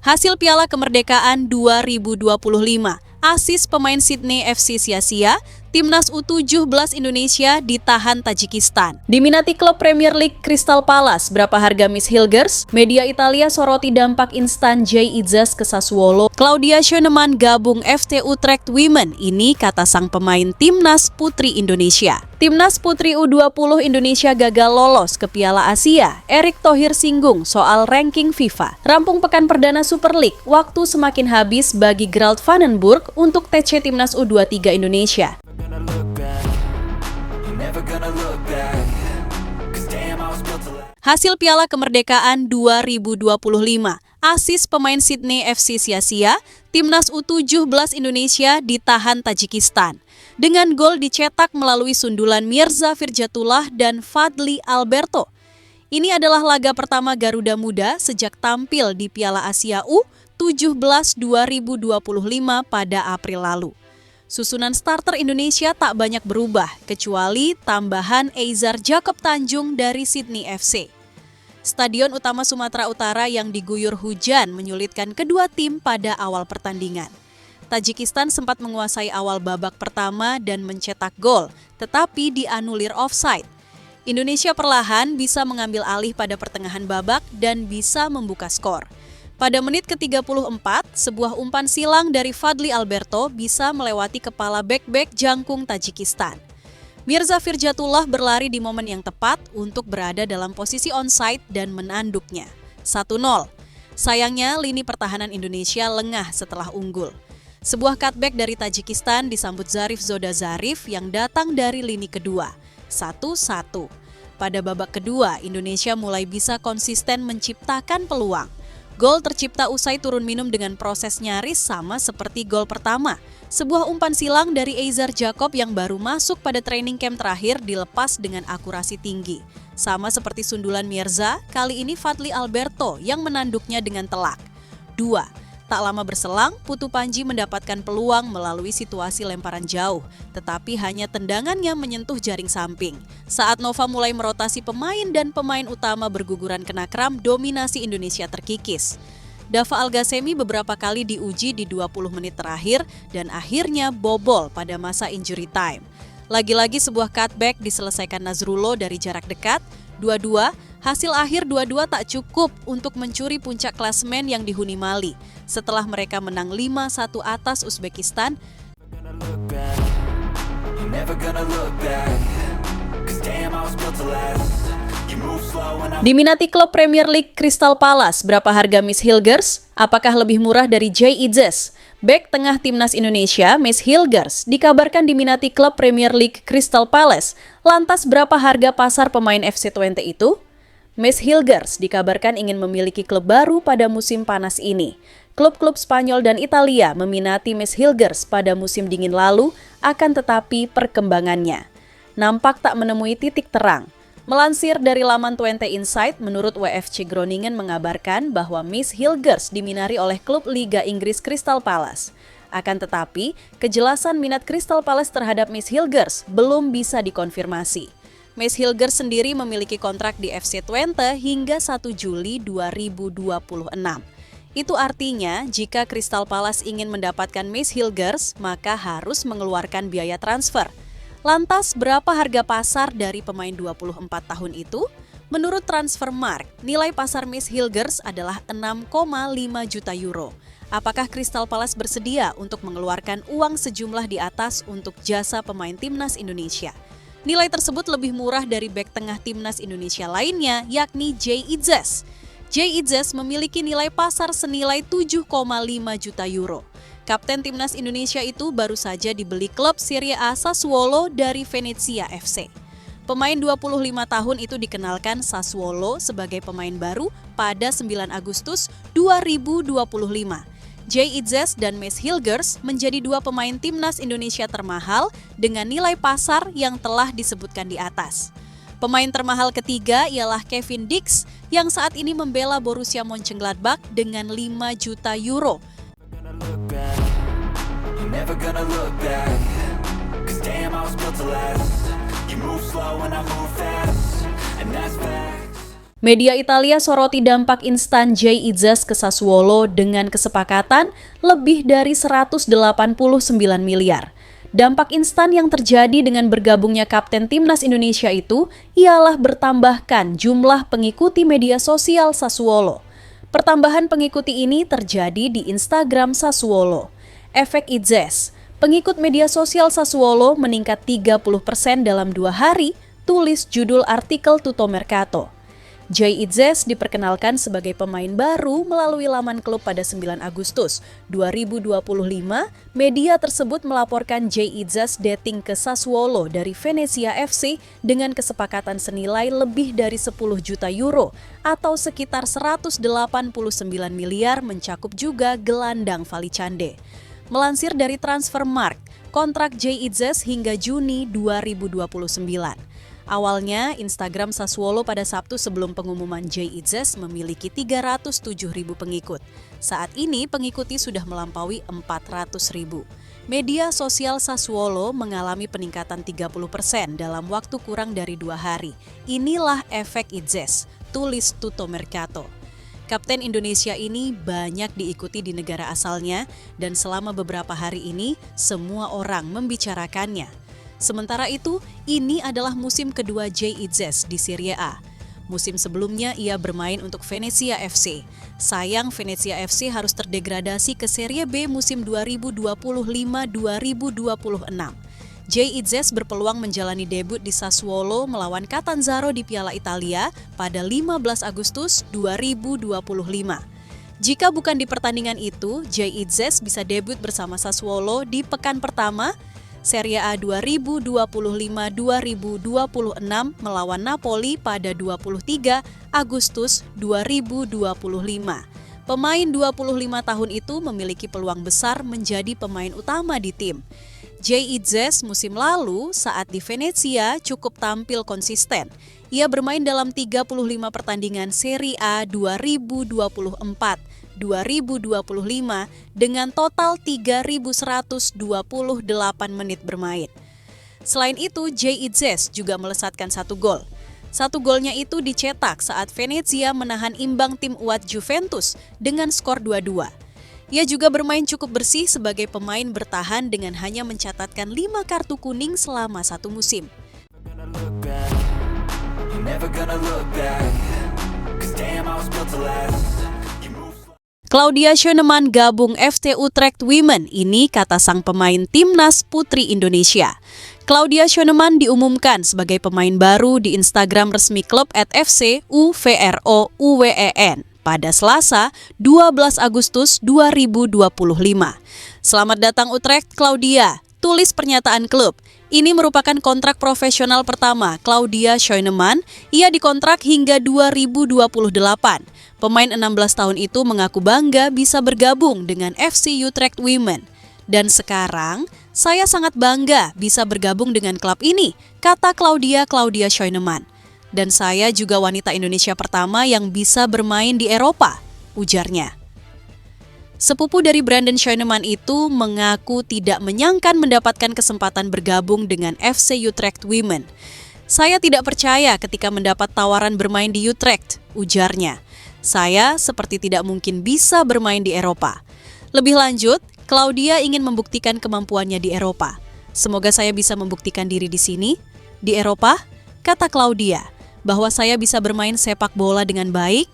Hasil Piala Kemerdekaan 2025, asis pemain Sydney FC sia-sia, Timnas U17 Indonesia ditahan Tajikistan. Diminati klub Premier League Crystal Palace, berapa harga Miss Hilgers? Media Italia soroti dampak instan Jay Idzas ke Sassuolo. Claudia Schoenemann gabung FC Utrecht Women, ini kata sang pemain Timnas Putri Indonesia. Timnas Putri U20 Indonesia gagal lolos ke Piala Asia. Erick Thohir singgung soal ranking FIFA. Rampung pekan perdana Super League, waktu semakin habis bagi Gerald Vandenburg untuk TC Timnas U23 Indonesia. Hasil Piala Kemerdekaan 2025, asis pemain Sydney FC sia-sia, Timnas U17 Indonesia ditahan Tajikistan. Dengan gol dicetak melalui sundulan Mirza Firjatullah dan Fadli Alberto. Ini adalah laga pertama Garuda Muda sejak tampil di Piala Asia U17 2025 pada April lalu. Susunan starter Indonesia tak banyak berubah, kecuali tambahan Eizar Jacob Tanjung dari Sydney FC. Stadion utama Sumatera Utara yang diguyur hujan menyulitkan kedua tim pada awal pertandingan. Tajikistan sempat menguasai awal babak pertama dan mencetak gol, tetapi dianulir offside. Indonesia perlahan bisa mengambil alih pada pertengahan babak dan bisa membuka skor. Pada menit ke-34, sebuah umpan silang dari Fadli Alberto bisa melewati kepala bek-bek jangkung Tajikistan. Mirza Firjatullah berlari di momen yang tepat untuk berada dalam posisi onside dan menanduknya. 1-0. Sayangnya, lini pertahanan Indonesia lengah setelah unggul. Sebuah cutback dari Tajikistan disambut Zarif Zoda Zarif yang datang dari lini kedua. 1-1. Pada babak kedua, Indonesia mulai bisa konsisten menciptakan peluang. Gol tercipta usai turun minum dengan proses nyaris sama seperti gol pertama. Sebuah umpan silang dari Eizar Jacob yang baru masuk pada training camp terakhir dilepas dengan akurasi tinggi. Sama seperti sundulan Mirza, kali ini Fadli Alberto yang menanduknya dengan telak. 2. Tak lama berselang, Putu Panji mendapatkan peluang melalui situasi lemparan jauh, tetapi hanya tendangannya menyentuh jaring samping. Saat Nova mulai merotasi pemain dan pemain utama berguguran kena kram, dominasi Indonesia terkikis. Dava Algasemi beberapa kali diuji di 20 menit terakhir dan akhirnya bobol pada masa injury time. Lagi-lagi sebuah cutback diselesaikan Nazrullo dari jarak dekat. 2-2, hasil akhir 2-2 tak cukup untuk mencuri puncak klasemen yang dihuni Mali. Setelah mereka menang 5-1 atas Uzbekistan, diminati klub Premier League Crystal Palace, berapa harga Miss Hilgers? Apakah lebih murah dari Jay Idzas? Bek tengah Timnas Indonesia, Miss Hilgers, dikabarkan diminati klub Premier League Crystal Palace. Lantas berapa harga pasar pemain FC20 itu? Miss Hilgers dikabarkan ingin memiliki klub baru pada musim panas ini. Klub-klub Spanyol dan Italia meminati Miss Hilgers pada musim dingin lalu, akan tetapi perkembangannya nampak tak menemui titik terang. Melansir dari laman 20 Insight, menurut WFC Groningen mengabarkan bahwa Miss Hilgers diminati oleh klub Liga Inggris Crystal Palace. Akan tetapi, kejelasan minat Crystal Palace terhadap Miss Hilgers belum bisa dikonfirmasi. Miss Hilgers sendiri memiliki kontrak di FC Twente hingga 1 Juli 2026. Itu artinya, jika Crystal Palace ingin mendapatkan Miss Hilgers, maka harus mengeluarkan biaya transfer. Lantas, berapa harga pasar dari pemain 24 tahun itu? Menurut Transfermarkt, nilai pasar Miss Hilgers adalah 6,5 juta euro. Apakah Crystal Palace bersedia untuk mengeluarkan uang sejumlah di atas untuk jasa pemain Timnas Indonesia? Nilai tersebut lebih murah dari bek tengah Timnas Indonesia lainnya, yakni Jay Idzas. Jay Idzas memiliki nilai pasar senilai 7,5 juta euro. Kapten Timnas Indonesia itu baru saja dibeli klub Serie A Sassuolo dari Venezia FC. Pemain 25 tahun itu dikenalkan Sassuolo sebagai pemain baru pada 9 Agustus 2025. Jay Idzas dan Miss Hilgers menjadi dua pemain Timnas Indonesia termahal dengan nilai pasar yang telah disebutkan di atas. Pemain termahal ketiga ialah Kevin Dix yang saat ini membela Borussia Mönchengladbach dengan 5 juta euro. Media Italia soroti dampak instan Jay Itzes ke Sassuolo dengan kesepakatan lebih dari 189 miliar. Dampak instan yang terjadi dengan bergabungnya Kapten Timnas Indonesia itu ialah bertambahkan jumlah pengikuti media sosial Sassuolo. Pertambahan pengikuti ini terjadi di Instagram Sassuolo. Efek Itzes, pengikut media sosial Sassuolo meningkat 30% dalam 2 hari, tulis judul artikel Tutto Mercato. Jay Itzes diperkenalkan sebagai pemain baru melalui laman klub pada 9 Agustus 2025. Media tersebut melaporkan Jay Itzes dating ke Sassuolo dari Venezia FC dengan kesepakatan senilai lebih dari 10 juta euro atau sekitar 189 miliar, mencakup juga gelandang Valicande. Melansir dari Transfermarkt, kontrak Jay Itzes hingga Juni 2029. Awalnya, Instagram Sassuolo pada Sabtu sebelum pengumuman Jay Itzes memiliki 307.000 pengikut. Saat ini pengikuti sudah melampaui 400.000. Media sosial Sassuolo mengalami peningkatan 30% dalam waktu kurang dari 2 hari. Inilah efek Itzes, tulis Tutto Mercato. Kapten Indonesia ini banyak diikuti di negara asalnya dan selama beberapa hari ini semua orang membicarakannya. Sementara itu, ini adalah musim kedua Jay Itzes di Serie A. Musim sebelumnya ia bermain untuk Venezia FC. Sayang Venezia FC harus terdegradasi ke Serie B musim 2025-2026. Jay Itzes berpeluang menjalani debut di Sassuolo melawan Catanzaro di Piala Italia pada 15 Agustus 2025. Jika bukan di pertandingan itu, Jay Itzes bisa debut bersama Sassuolo di pekan pertama Serie A 2025-2026 melawan Napoli pada 23 Agustus 2025. Pemain 25 tahun itu memiliki peluang besar menjadi pemain utama di tim. Jay Itzes musim lalu saat di Venezia cukup tampil konsisten. Ia bermain dalam 35 pertandingan Serie A 2024-2025 dengan total 3.128 menit bermain. Selain itu, Jay Itzes juga melesatkan 1 gol. 1 golnya itu dicetak saat Venezia menahan imbang tim uat Juventus dengan skor 2-2. Ia juga bermain cukup bersih sebagai pemain bertahan dengan hanya mencatatkan 5 kartu kuning selama 1 musim. Claudia Schoenemann gabung FC Utrecht Women, ini kata sang pemain timnas putri Indonesia. Claudia Schoenemann diumumkan sebagai pemain baru di Instagram resmi klub @FC UVROUWEN pada Selasa 12 Agustus 2025. Selamat datang Utrecht, Claudia, tulis pernyataan klub. Ini merupakan kontrak profesional pertama Claudia Schoenemann. Ia dikontrak hingga 2028. Pemain 16 tahun itu mengaku bangga bisa bergabung dengan FC Utrecht Women. Dan sekarang, saya sangat bangga bisa bergabung dengan klub ini, kata Claudia Schoenemann. Dan saya juga wanita Indonesia pertama yang bisa bermain di Eropa, ujarnya. Sepupu dari Brandon Schoenemann itu mengaku tidak menyangka mendapatkan kesempatan bergabung dengan FC Utrecht Women. Saya tidak percaya ketika mendapat tawaran bermain di Utrecht, ujarnya. Saya seperti tidak mungkin bisa bermain di Eropa. Lebih lanjut, Claudia ingin membuktikan kemampuannya di Eropa. Semoga saya bisa membuktikan diri di sini, di Eropa, kata Claudia, bahwa saya bisa bermain sepak bola dengan baik,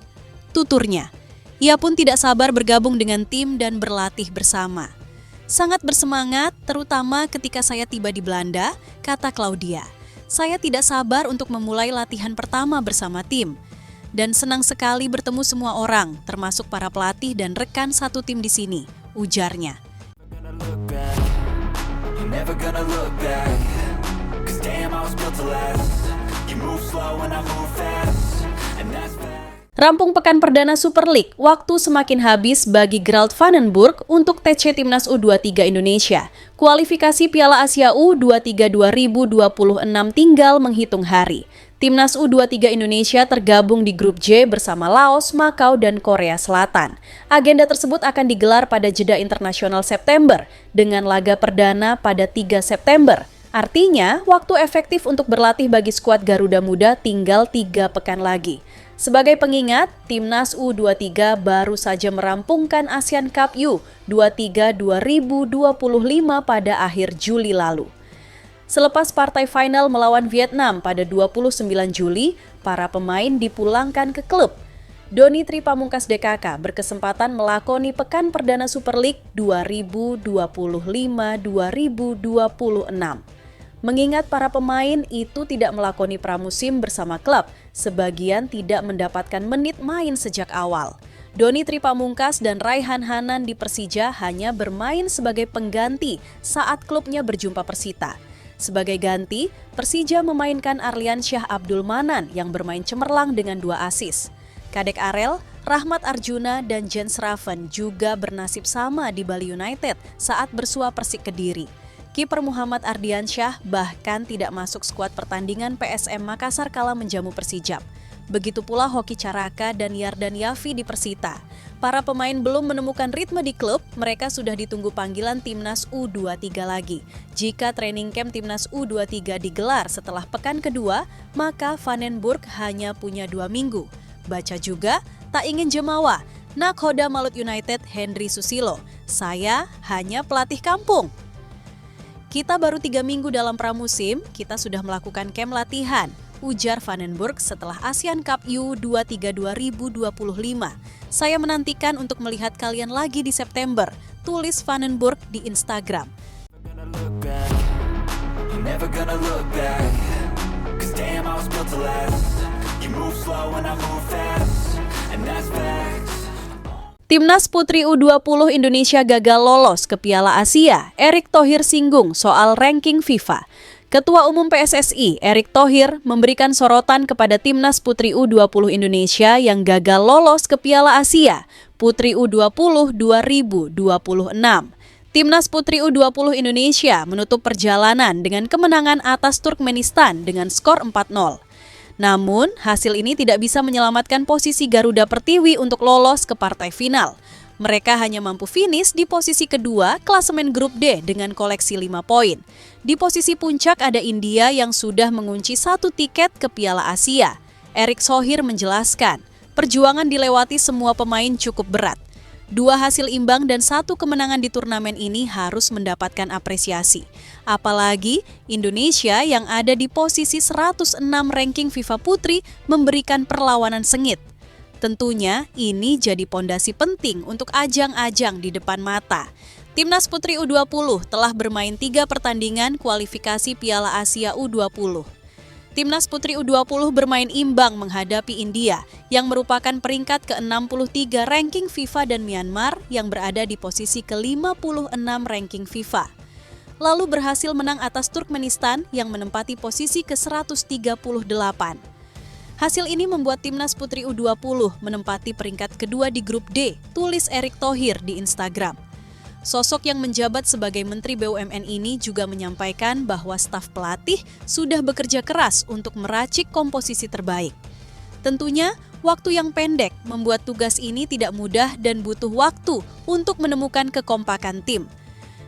tuturnya. Ia pun tidak sabar bergabung dengan tim dan berlatih bersama. Sangat bersemangat, terutama ketika saya tiba di Belanda, kata Claudia. Saya tidak sabar untuk memulai latihan pertama bersama tim. Dan senang sekali bertemu semua orang, termasuk para pelatih dan rekan satu tim di sini, ujarnya. Rampung pekan perdana Super League, waktu semakin habis bagi Gerald Vandenburg untuk TC Timnas U23 Indonesia. Kualifikasi Piala Asia U23 2026 tinggal menghitung hari. Timnas U23 Indonesia tergabung di grup J bersama Laos, Makau, dan Korea Selatan. Agenda tersebut akan digelar pada jeda internasional September dengan laga perdana pada 3 September. Artinya, waktu efektif untuk berlatih bagi skuad Garuda Muda tinggal 3 pekan lagi. Sebagai pengingat, Timnas U23 baru saja merampungkan Asian Cup U23 2025 pada akhir Juli lalu. Selepas partai final melawan Vietnam pada 29 Juli, para pemain dipulangkan ke klub. Doni Tri Pamungkas DKK berkesempatan melakoni Pekan Perdana Super League 2025-2026. Mengingat para pemain itu tidak melakoni pramusim bersama klub, sebagian tidak mendapatkan menit main sejak awal. Doni Tri Pamungkas dan Raihan Hanan di Persija hanya bermain sebagai pengganti saat klubnya berjumpa Persita. Sebagai ganti, Persija memainkan Arliansyah Abdul Manan yang bermain cemerlang dengan 2 assist. Kadek Arel, Rahmat Arjuna, dan Jens Raven juga bernasib sama di Bali United saat bersua Persik Kediri. Kiper Muhammad Ardiansyah bahkan tidak masuk skuad pertandingan PSM Makassar kala menjamu Persijap. Begitu pula Hoki Caraka dan Yardan Yafi di Persita. Para pemain belum menemukan ritme di klub, mereka sudah ditunggu panggilan Timnas U23 lagi. Jika training camp Timnas U23 digelar setelah pekan kedua, maka Vandenburg hanya punya 2 minggu. Baca juga, tak ingin jemawa, Nakhoda Malut United Henry Susilo, saya hanya pelatih kampung. Kita baru 3 minggu dalam pramusim, kita sudah melakukan camp latihan, ujar Vandenburg setelah Asian Cup U23 2025. Saya menantikan untuk melihat kalian lagi di September, tulis Vandenburg di Instagram. Timnas Putri U20 Indonesia gagal lolos ke Piala Asia. Erick Thohir singgung soal ranking FIFA. Ketua Umum PSSI, Erick Thohir, memberikan sorotan kepada Timnas Putri U20 Indonesia yang gagal lolos ke Piala Asia Putri U20 2026. Timnas Putri U20 Indonesia menutup perjalanan dengan kemenangan atas Turkmenistan dengan skor 4-0. Namun, hasil ini tidak bisa menyelamatkan posisi Garuda Pertiwi untuk lolos ke partai final. Mereka hanya mampu finish di posisi kedua klasemen grup D dengan koleksi 5 poin. Di posisi puncak ada India yang sudah mengunci 1 tiket ke Piala Asia. Erick Thohir menjelaskan, perjuangan dilewati semua pemain cukup berat. 2 hasil imbang dan 1 kemenangan di turnamen ini harus mendapatkan apresiasi. Apalagi Indonesia yang ada di posisi 106 ranking FIFA Putri memberikan perlawanan sengit. Tentunya ini jadi pondasi penting untuk ajang-ajang di depan mata. Timnas Putri U20 telah bermain 3 pertandingan kualifikasi Piala Asia U20. Timnas Putri U20 bermain imbang menghadapi India yang merupakan peringkat ke-63 ranking FIFA dan Myanmar yang berada di posisi ke-56 ranking FIFA. Lalu berhasil menang atas Turkmenistan yang menempati posisi ke-138. Hasil ini membuat Timnas Putri U20 menempati peringkat kedua di grup D, tulis Erick Thohir di Instagram. Sosok yang menjabat sebagai Menteri BUMN ini juga menyampaikan bahwa staf pelatih sudah bekerja keras untuk meracik komposisi terbaik. Tentunya, waktu yang pendek membuat tugas ini tidak mudah dan butuh waktu untuk menemukan kekompakan tim.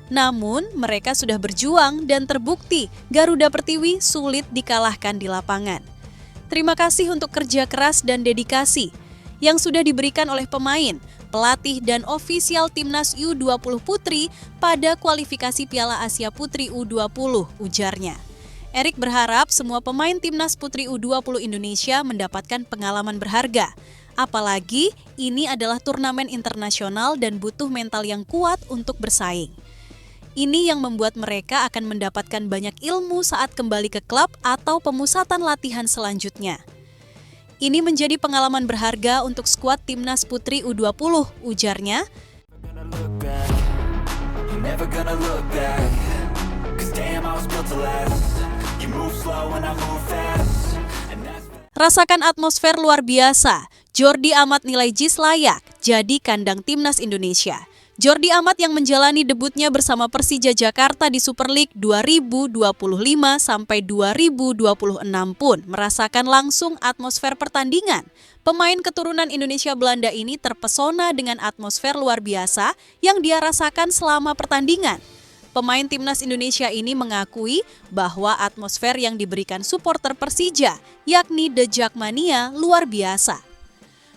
Namun, mereka sudah berjuang dan terbukti Garuda Pertiwi sulit dikalahkan di lapangan. Terima kasih untuk kerja keras dan dedikasi yang sudah diberikan oleh pemain, pelatih, dan ofisial Timnas U20 Putri pada kualifikasi Piala Asia Putri U20, ujarnya. Erick berharap semua pemain Timnas Putri U20 Indonesia mendapatkan pengalaman berharga. Apalagi ini adalah turnamen internasional dan butuh mental yang kuat untuk bersaing. Ini yang membuat mereka akan mendapatkan banyak ilmu saat kembali ke klub atau pemusatan latihan selanjutnya. Ini menjadi pengalaman berharga untuk skuad Timnas Putri U20, ujarnya. Rasakan atmosfer luar biasa, Jordi Amat nilai JIS layak jadi kandang Timnas Indonesia. Jordi Amat yang menjalani debutnya bersama Persija Jakarta di Super League 2025 sampai 2026 pun merasakan langsung atmosfer pertandingan. Pemain keturunan Indonesia Belanda ini terpesona dengan atmosfer luar biasa yang dia rasakan selama pertandingan. Pemain timnas Indonesia ini mengakui bahwa atmosfer yang diberikan supporter Persija, yakni The Jakmania, luar biasa.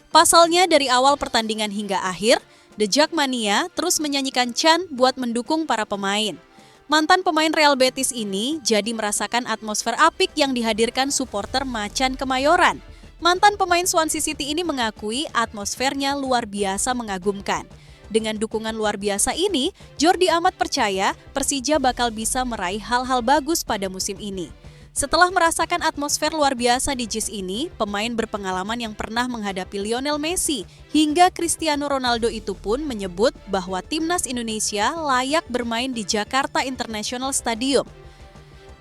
Pasalnya dari awal pertandingan hingga akhir, The Jakmania terus menyanyikan chant buat mendukung para pemain. Mantan pemain Real Betis ini jadi merasakan atmosfer apik yang dihadirkan supporter Macan Kemayoran. Mantan pemain Swansea City ini mengakui atmosfernya luar biasa mengagumkan. Dengan dukungan luar biasa ini, Jordi amat percaya Persija bakal bisa meraih hal-hal bagus pada musim ini. Setelah merasakan atmosfer luar biasa di JIS ini, pemain berpengalaman yang pernah menghadapi Lionel Messi hingga Cristiano Ronaldo itu pun menyebut bahwa timnas Indonesia layak bermain di Jakarta International Stadium,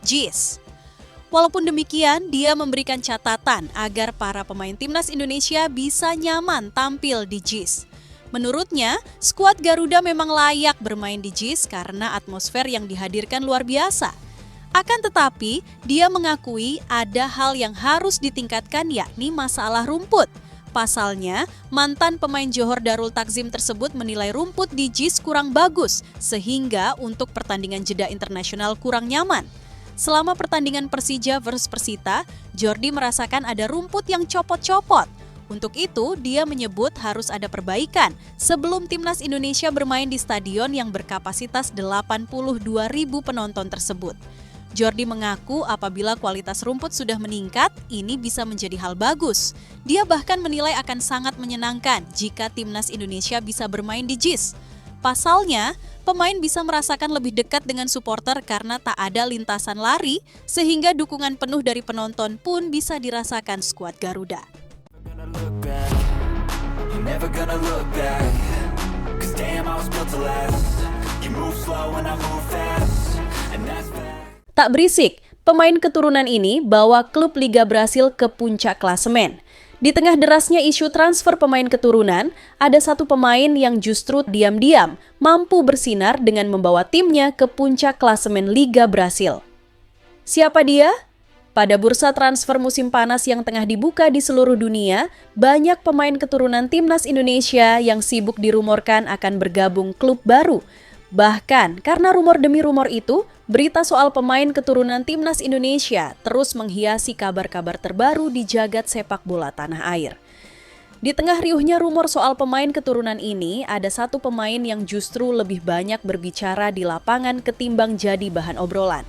JIS. Walaupun demikian, dia memberikan catatan agar para pemain timnas Indonesia bisa nyaman tampil di JIS. Menurutnya, skuad Garuda memang layak bermain di JIS karena atmosfer yang dihadirkan luar biasa. Akan tetapi, dia mengakui ada hal yang harus ditingkatkan yakni masalah rumput. Pasalnya, mantan pemain Johor Darul Takzim tersebut menilai rumput di JIS kurang bagus, sehingga untuk pertandingan jeda internasional kurang nyaman. Selama pertandingan Persija versus Persita, Jordi merasakan ada rumput yang copot-copot. Untuk itu, dia menyebut harus ada perbaikan sebelum timnas Indonesia bermain di stadion yang berkapasitas 82.000 penonton tersebut. Jordi mengaku apabila kualitas rumput sudah meningkat, ini bisa menjadi hal bagus. Dia bahkan menilai akan sangat menyenangkan jika timnas Indonesia bisa bermain di JIS. Pasalnya, pemain bisa merasakan lebih dekat dengan supporter karena tak ada lintasan lari, sehingga dukungan penuh dari penonton pun bisa dirasakan skuad Garuda. Never gonna look back, 'cause damn I was built to last. You move slow and I move fast, and that's fact. Tak berisik, pemain keturunan ini bawa klub Liga Brasil ke puncak klasemen. Di tengah derasnya isu transfer pemain keturunan, ada satu pemain yang justru diam-diam mampu bersinar dengan membawa timnya ke puncak klasemen Liga Brasil. Siapa dia? Pada bursa transfer musim panas yang tengah dibuka di seluruh dunia, banyak pemain keturunan timnas Indonesia yang sibuk dirumorkan akan bergabung klub baru. Bahkan karena rumor demi rumor itu, berita soal pemain keturunan timnas Indonesia terus menghiasi kabar-kabar terbaru di jagat sepak bola tanah air. Di tengah riuhnya rumor soal pemain keturunan ini, ada satu pemain yang justru lebih banyak berbicara di lapangan ketimbang jadi bahan obrolan.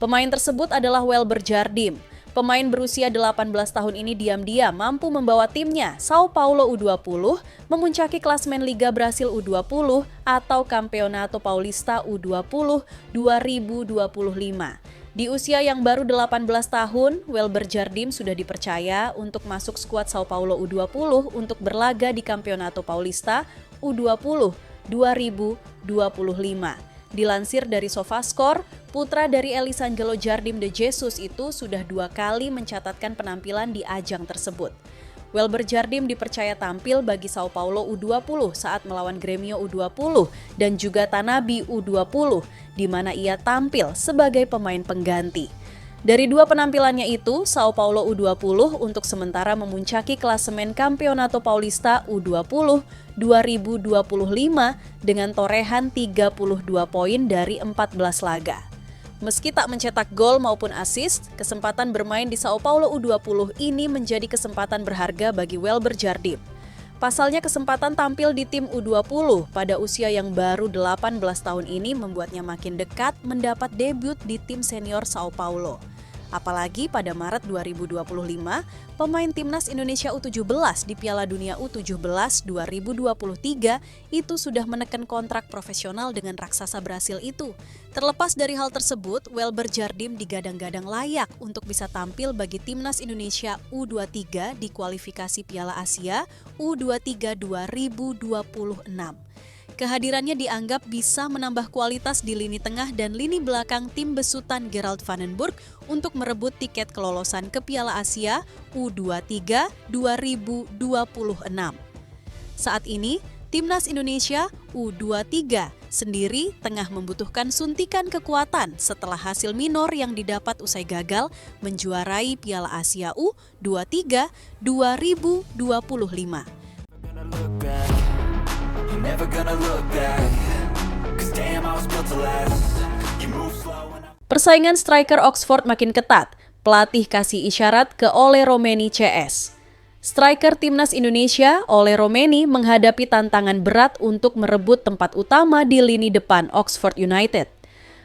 Pemain tersebut adalah Welber Jardim. Pemain berusia 18 tahun ini diam-diam mampu membawa timnya Sao Paulo U20 memuncaki klasemen Liga Brasil U20 atau Campeonato Paulista U20 2025. Di usia yang baru 18 tahun, Welber Jardim sudah dipercaya untuk masuk skuad Sao Paulo U20 untuk berlaga di Campeonato Paulista U20 2025. Dilansir dari SofaScore, putra dari Elisangelo Jardim de Jesus itu sudah 2 kali mencatatkan penampilan di ajang tersebut. Welber Jardim dipercaya tampil bagi Sao Paulo U20 saat melawan Grêmio U20 dan juga Tanabe U20, di mana ia tampil sebagai pemain pengganti. Dari 2 penampilannya itu, Sao Paulo U20 untuk sementara memuncaki klasemen Campeonato Paulista U20 2025 dengan torehan 32 poin dari 14 laga. Meski tak mencetak gol maupun assist, kesempatan bermain di Sao Paulo U20 ini menjadi kesempatan berharga bagi Welber Jardim. Pasalnya kesempatan tampil di tim U20 pada usia yang baru 18 tahun ini membuatnya makin dekat mendapat debut di tim senior Sao Paulo. Apalagi pada Maret 2025, pemain timnas Indonesia U17 di Piala Dunia U17 2023 itu sudah menekan kontrak profesional dengan raksasa Brasil itu. Terlepas dari hal tersebut, Welber Jardim digadang-gadang layak untuk bisa tampil bagi timnas Indonesia U23 di kualifikasi Piala Asia U23 2026. Kehadirannya dianggap bisa menambah kualitas di lini tengah dan lini belakang tim besutan Gerald Vandenburg untuk merebut tiket kelolosan ke Piala Asia U23 2026. Saat ini, timnas Indonesia U23 sendiri tengah membutuhkan suntikan kekuatan setelah hasil minor yang didapat usai gagal menjuarai Piala Asia U23 2025. Never gonna look back, 'cause damn I was built to last. You move slow and I... Persaingan striker Oxford makin ketat. Pelatih kasih isyarat ke Ole Romeni CS. Striker timnas Indonesia, Ole Romeni, menghadapi tantangan berat untuk merebut tempat utama di lini depan Oxford United.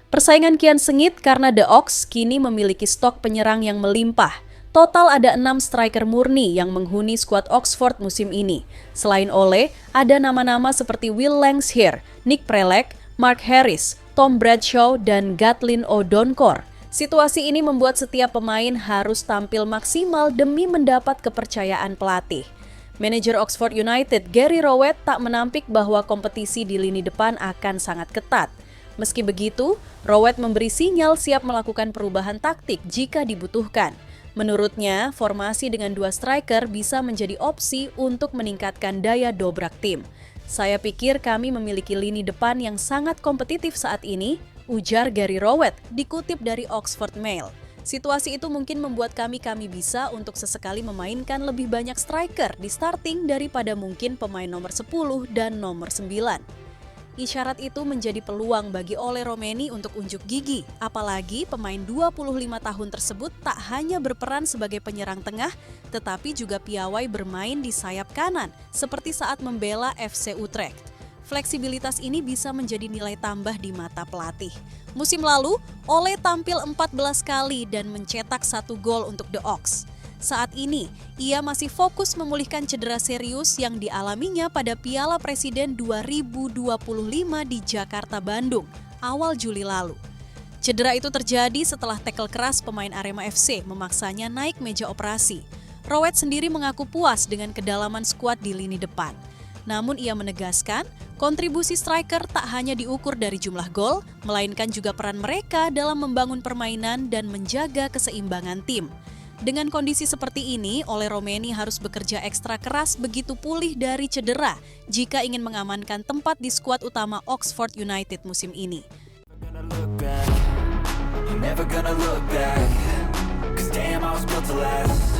Persaingan kian sengit karena The Ox kini memiliki stok penyerang yang melimpah. Total ada 6 striker murni yang menghuni skuad Oxford musim ini. Selain Ole, ada nama-nama seperti Will Langshear, Nick Prelec, Mark Harris, Tom Bradshaw, dan Gatlin O'Donkor. Situasi ini membuat setiap pemain harus tampil maksimal demi mendapat kepercayaan pelatih. Manajer Oxford United, Gary Rowett, tak menampik bahwa kompetisi di lini depan akan sangat ketat. Meski begitu, Rowett memberi sinyal siap melakukan perubahan taktik jika dibutuhkan. Menurutnya, formasi dengan 2 striker bisa menjadi opsi untuk meningkatkan daya dobrak tim. Saya pikir kami memiliki lini depan yang sangat kompetitif saat ini, ujar Gary Rowett, dikutip dari Oxford Mail. Situasi itu mungkin membuat kami bisa untuk sesekali memainkan lebih banyak striker di starting daripada mungkin pemain nomor 10 dan nomor 9. Isyarat itu menjadi peluang bagi Ole Romeni untuk unjuk gigi, apalagi pemain 25 tahun tersebut tak hanya berperan sebagai penyerang tengah, tetapi juga piawai bermain di sayap kanan, seperti saat membela FC Utrecht. Fleksibilitas ini bisa menjadi nilai tambah di mata pelatih. Musim lalu, Ole tampil 14 kali dan mencetak 1 gol untuk The Ox. Saat ini, ia masih fokus memulihkan cedera serius yang dialaminya pada Piala Presiden 2025 di Jakarta, Bandung, awal Juli lalu. Cedera itu terjadi setelah tackle keras pemain Arema FC memaksanya naik meja operasi. Rowett sendiri mengaku puas dengan kedalaman skuad di lini depan. Namun ia menegaskan, kontribusi striker tak hanya diukur dari jumlah gol, melainkan juga peran mereka dalam membangun permainan dan menjaga keseimbangan tim. Dengan kondisi seperti ini, Ole Romeni harus bekerja ekstra keras begitu pulih dari cedera jika ingin mengamankan tempat di skuad utama Oxford United musim ini. Never gonna look back, 'cause damn I was built to last.